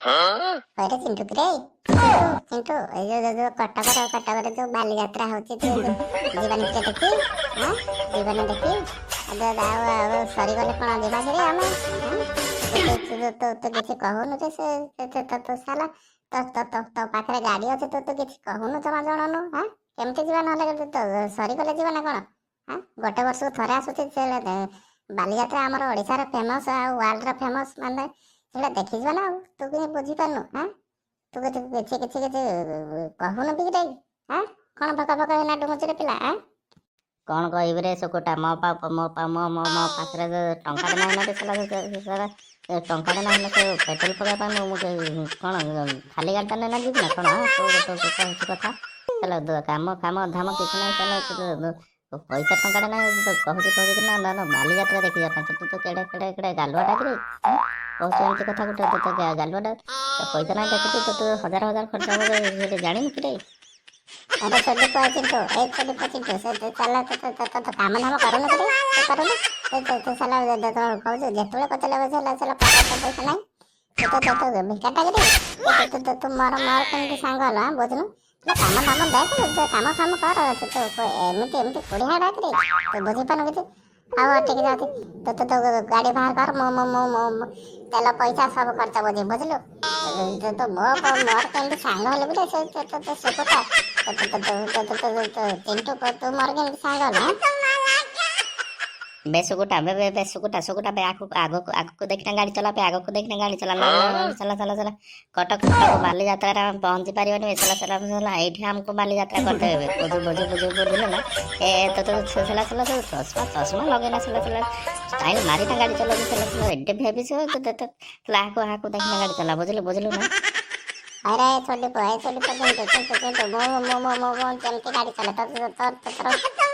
अरे चिंटू किरे चिंटू जो कटकर जो बालीयात्रा होची जीवन के देखी हां जीवन देखी सरी गले कोन जीवा किरे आमे तो किसी कहूनु तो साला तो पाखरे गाड़ी अच्छे तो किसी कहूनु जमा जननु हां केमती जीवा नले तो सरी गले जीवा ना कोन हां गोटे वर्ष थरे आसुची बालीयात्रा हमर ओडिसा रे फेमस आ वर्ल्ड रे फेमस माने सेटा देखि जीवा ना तू कि बुझी पानु हां तू କିଛି କହୁନୁ ବି ରେ ହାଁ କଣ ଭକା ଭକା ହେନା ଡୁମୁଚିରେ ପିଲା ହାଁ କଣ କହିବି ରେ ସୁକୁଟା ମୋ ପାଖରେ ଟଙ୍କାଟେ ନାହିଁ ନା ସାରା ଟଙ୍କାଟେ ନାହିଁ ନା ସେ ପେଟ୍ରୋଲ ପକାଇବା ପାଇଁ ମୁଁ କଣ ଖାଲି ଗାଡ଼ିଟା ନେନା ଯିବି ନା କଣ କହୁଛି କଥା ଚାଲ କାମ ଧାମ କିଛି ନାହିଁ ଚାଲ ପଇସା ଟଙ୍କାଟେ ନାହିଁ କହୁଛି ନା ବାଲିଯାତ୍ରା ଦେଖିବା ପାଇଁ ତୁ ତ କେଡ଼େ ଗାଲୁଆଟା କିରେ କହୁଛୁ ଏମିତି କଥା ଗୋଟେ ତୁ ତ ଗାଲୁଆଟା ପଇସା ନାହିଁ ଦେଖୁଛୁ ତୁ ହଜାର ଖର୍ଚ୍ଚ ହେବ ସେଠି ଜାଣିନୁ କିରେ अरे छोटे चिंटू एक छोटे चिंटू से चला तो काम धाम करूनु करूनु तो साला तो कहू जेतबे पचले बसला साला पैसा नहीं तो भिकाटा करे तो मोर केमती सांग हला बुझनु काम धाम देख काम कर तो एमती कुड़िया डाक रे तो बुझी पानु किसी आओ ठीक जाती तो गाड़ी बाहर कर मो तेल पैसा सब खर्च बुझी बुझलु तो मोर केमती सांग हले भी से पता चिंटू को तू मोर केमती सांग हला बेसुकुटा बे आगो देखना गाड़ी चला पे आगो को देखना गाड़ी चला चला कटक बाली यात्रा पहुंची पारिबनी चला एठी हमको बाली यात्रा करते हुए बुझिल ना ए तो चला चश्मा लगेना चला स्टाइल मारी ना गाड़ी चला चला एडे भेबी से तो हाको देखना गाड़ी चला बुझिल ना अरे छोटे चिंटू मो चलती गाड़ी चला तो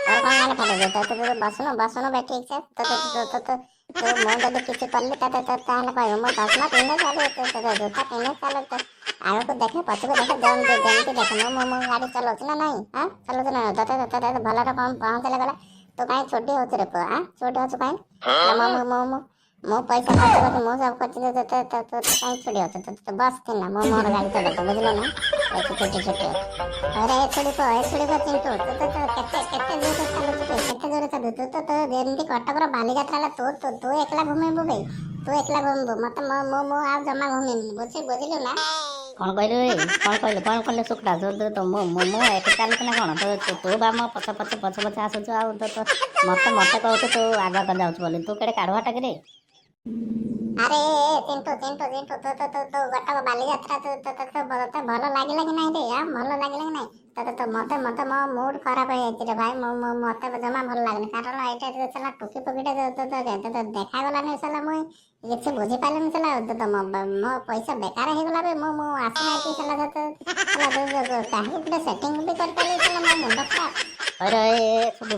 कौन गाने खाली बसनो बैठ ठीक से तो मो जब किसी करली ताले कहबो मो चश्मा पिने चले जूता पिने चले तो आगे को देखे पछ को देखे जमती देखे मो गाड़ी चलाउछ ना नहीं हां चलाउछ ना तो भल रे पहुंचले गला तो काई छोटी होछ रे हां छोटी होछ काई मो पैसा खर्च करके मो सब करते तो काई छोड़ी होछ तो बस थी ना मोर गाड़ी चला तो बुझलो ना एक छोटे अरे छोड़ी को चिंटू केते जोर चलु तो जेमती कटकर बालीयात्रा तू एकला घूमेबू बे तू एकला घूमबू मत मो आ जमा घूमेबू बुझिलु ना कौन कहलु कौन कहले सुखटा तो मो एक चालुच ना कौन तू बा मो पछ आसुच आ मते कहू तू आगा जाऊँ बोली तू केड़े काढ़ुआटा कि अरे चिंटू तो गटक बालीयात्रा तो भल लागिला कि नहीं रे यार भल लागिला कि नहीं तो मते मो मूड खराब हो जाई रे भाई मते जमा भल लागनी कारण एटा चला टुकी पकिटा तो देखा गला नहीं साला मुई किसी बुझी पाइलनि साला तो मो पैसा बेकार हो गला बे मो आसी आती साला तो काहे गुटे सेटिंग भी कर पाले साला मो मुंड खराब अरे छोटी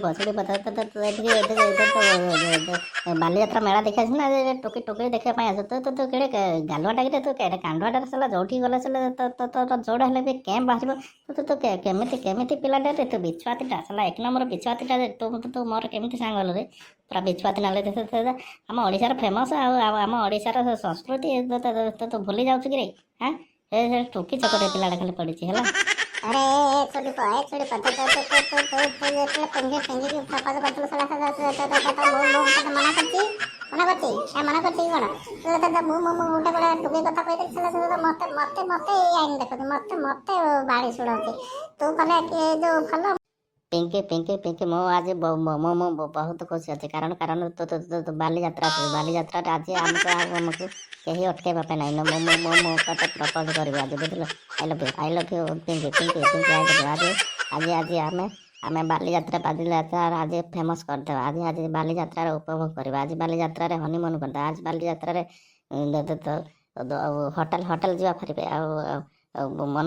बालीयात्रा मेला देखा ना टोकी देखा तो केड़े गालुआटा कि तू केड़े कांडुआटा साला जोठी गला साला तो जोड़ हेले भी केम बाहर तो केमिति पिलाटा रे तू बिछुआतीटा साला एक नंबर बिछुआतीटा तू मोर केमिति सांग हल रे पूरा बिछुआती नाले आम ओडिशार फेमस आम ओडिशार संस्कृति तो भूली जाऊँ कि रे हाँ टोकी चकटे पिलाटा खाली पड़ी है अरे छोटी पता तो पंगे की प्रपोज करथल सला मना करती कोन तो मु उठा बड़ा टुके कथा कहि सला मते आइन देखत मते बाड़ी सुड़ाती तू कहले कि जो फल पिंकी मो आज मो बहुत खुशी अच्छे कारण तो बालीयात्रा आज आमको कहीं अटकेबा पे नहीं मो तते प्रपोज कर आज बुझल आई लव यू पिंकी आज आमे बालीयात्रा आज फेमस करदे आज बालीयात्रा उपभोग करवा आज बालीयात्रा हनीमून करदे आज बालीयात्रा होटल जावा फारिबे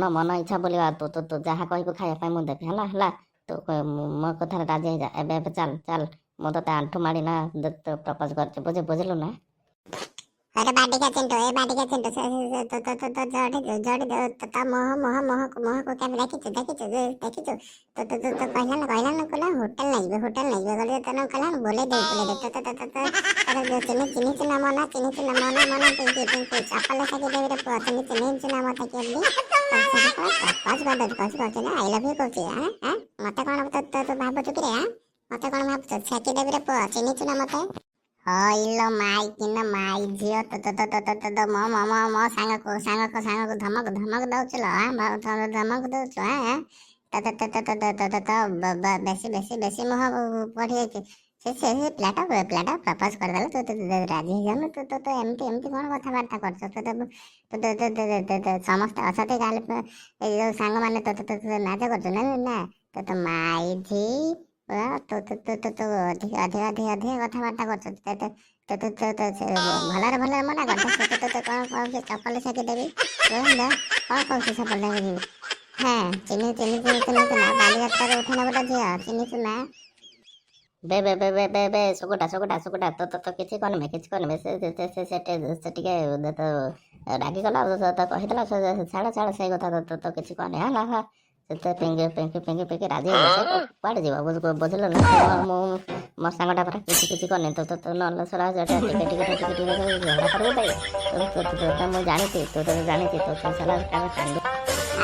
मन इच्छा बोलिया तो जहाँ कहबो खाया मुझे देखे है तो मो कथा राजी जा एबे चल मो तो आंठू माड़ी ना प्रपोज कर बुझलु ना अरे बाटिका चिंटू ए बाटिका चिंटू तो जोड़ी तो मोह मोह मोह मोह को क्या देखी तो कहला ना कोला होटल नहीं गले तो ना कहला बोले दे चिनी मना पिंकी चपल सके देवी रे चिनी मत के कस ना आई लव यू कहती हां मत कोन तो भाबो चुकी रे हां मत कोन भाबो सके देवी रे चिनी मत इलो माई किन माई झियो तो म सांग को धमक दउछ ल हां धमक दउछ हां बेसी मोह पढ़ी से प्लाटा प्रपोज कर देला तो राजी जानु तो एमती कोन कथबार्ता करछ तो समस्त असते गाल ए सांग माने तो नाच करछ ना तो माई झी तो अधिक कथबार्ता करछ भलरे मना कर कौन चपल सके देवी कौन कौन चपल हाँ चिनी बाली यात्रा उठना बोला झिया चिनी चुना बे सुकुटा तो किछि करमे से टिके तो रागी गला तो कहितला छाड़ से कथा तो किछि करने हाला से पेंगे राजी कुआड़े जीव बुझल ना मो सांगटा पर किसी करने तो नल सरा टिके झगड़ा करबो तो मुझे जानी तो साला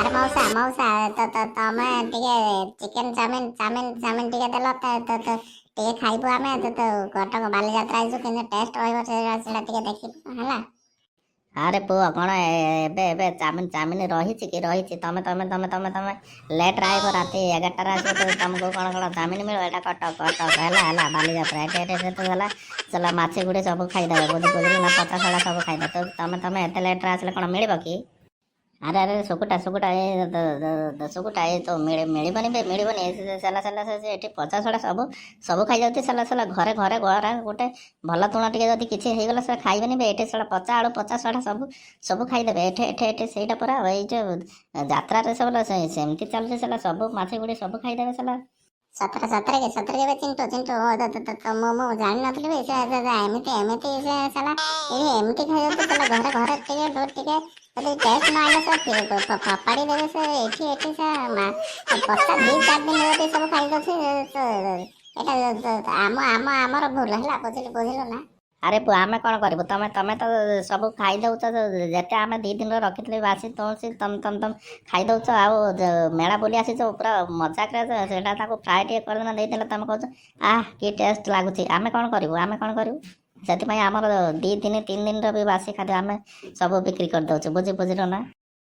अरे मौसा तो तमे टिके चिकन चाउमिन टिके देलो तो टिके खाइबो आमे तो कटक बाली यात्रा आइसु केने टेस्ट होइबो से टिके देखि हला अरे पुआ कौन एबे चामिन रही तमे लेट आइब राति 11 तो तुमको कौन चामिन मिलो एटा कटक है बाली यात्रा एटे तो है चला माछी गुड़े सब खाईदे बुझल ना पचा सड़ा सब खाईदे तो तमे एते लेट आसले कौन मिल कि अरे सुकुटा ये तो मिलबनी साला से पचा सड़ा सब खाई जाती साला घरे गोटे भल तुण टे किसी होगला से खाइबे बे एटे साला पचा आलू पचा सड़ा सब खाईदे एटे सेटा परा यात्रा सब सेमती चलुचे साला सब माछी गुड़ी सब खाईदे साला सतरे के चिंटू मो जानी नथली बे से एमती साला एमती खाइ साला घरे टिके टेस्ट ना आइला से पाड़ी देवे से एठी से पचा 2-4 दिन होते सब खाइ दे एटा आमर भूल हला बुझिल ना अरे पुआ आमे कौन करू तमे तो सब खाई दौच जिते आम 2 दिन रखी बासी तुलसी तम खाई दौच मेला बुली आसी पूरा मजाक फ्राए टे करदेना देदेल तुम कह कि टेस्ट लगुच आमे कौन करूँ से आमर 2-3 दिन भी बासी खाद्य आम सब बिक्री कर दौच बुझिल ना।